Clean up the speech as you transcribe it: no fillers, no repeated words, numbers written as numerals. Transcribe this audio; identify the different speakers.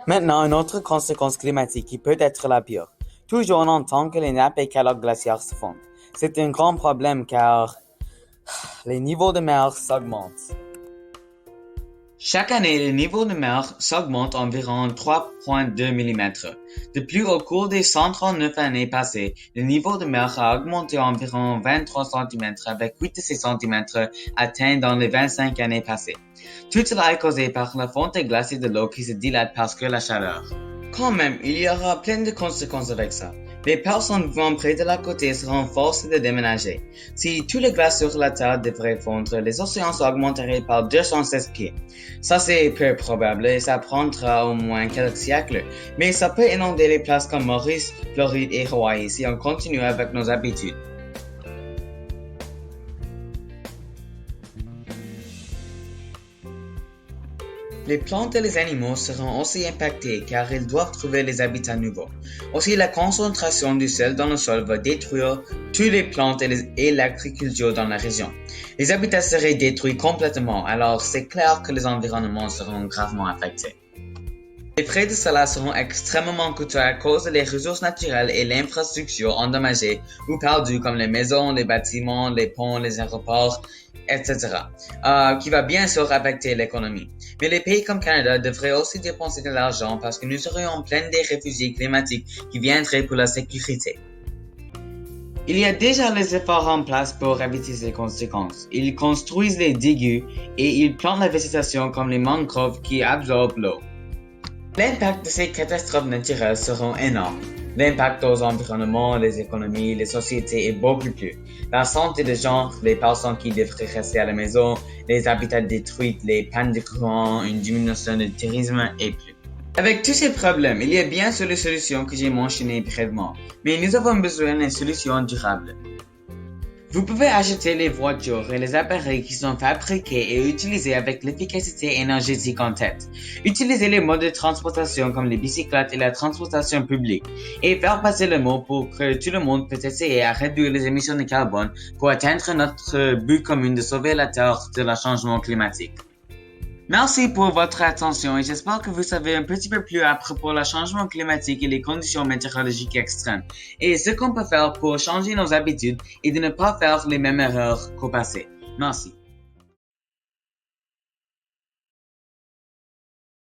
Speaker 1: Maintenant, une autre conséquence climatique qui peut être la pire. Toujours on entend que les nappes et calottes glaciaires se fondent. C'est un grand problème car les niveaux de mer s'augmentent.
Speaker 2: Chaque année, le niveau de mer s'augmente environ 3,2 mm. De plus, au cours des 139 années passées, le niveau de mer a augmenté environ 23 cm avec 8 de ces centimètres atteints dans les 25 années passées. Tout cela est causé par la fonte glacée de l'eau qui se dilate parce que la chaleur. Quand même, il y aura plein de conséquences avec ça. Les personnes vivant près de la côte seront forcées de déménager. Si tous les glaces sur la Terre devraient fondre, les océans augmenteraient par 216 pieds. Ça c'est peu probable et ça prendra au moins quelques siècles, mais ça peut inonder les places comme Maurice, Floride et Hawaï si on continue avec nos habitudes. Les plantes et les animaux seront aussi impactés car ils doivent trouver les habitats nouveaux. Aussi, la concentration du sel dans le sol va détruire toutes les plantes et l'agriculture dans la région. Les habitats seraient détruits complètement, alors c'est clair que les environnements seront gravement affectés. Les frais de cela seront extrêmement coûteux à cause des ressources naturelles et l'infrastructure endommagées ou perdues comme les maisons, les bâtiments, les ponts, les aéroports, etc. Qui va bien sûr affecter l'économie. Mais les pays comme Canada devraient aussi dépenser de l'argent parce que nous serions plein des réfugiés climatiques qui viendraient pour la sécurité. Il y a déjà les efforts en place pour éviter ces conséquences. Ils construisent les digues et ils plantent la végétation comme les mangroves qui absorbent l'eau. L'impact de ces catastrophes naturelles seront énormes. L'impact aux environnements, les économies, les sociétés est beaucoup plus. La santé des gens, les personnes qui devraient rester à la maison, les habitats détruits, les pannes de courant, une diminution du tourisme et plus. Avec tous ces problèmes, il y a bien sûr les solutions que j'ai mentionnées brièvement, mais nous avons besoin d'une solution durable. Vous pouvez acheter les voitures et les appareils qui sont fabriqués et utilisés avec l'efficacité énergétique en tête. Utilisez les modes de transportation comme les bicyclettes et la transportation publique et faire passer le mot pour que tout le monde puisse essayer à réduire les émissions de carbone pour atteindre notre but commun de sauver la Terre de le changement climatique. Merci pour votre attention et j'espère que vous savez un petit peu plus à propos du changement climatique et les conditions météorologiques extrêmes et ce qu'on peut faire pour changer nos habitudes et de ne pas faire les mêmes erreurs qu'au passé. Merci.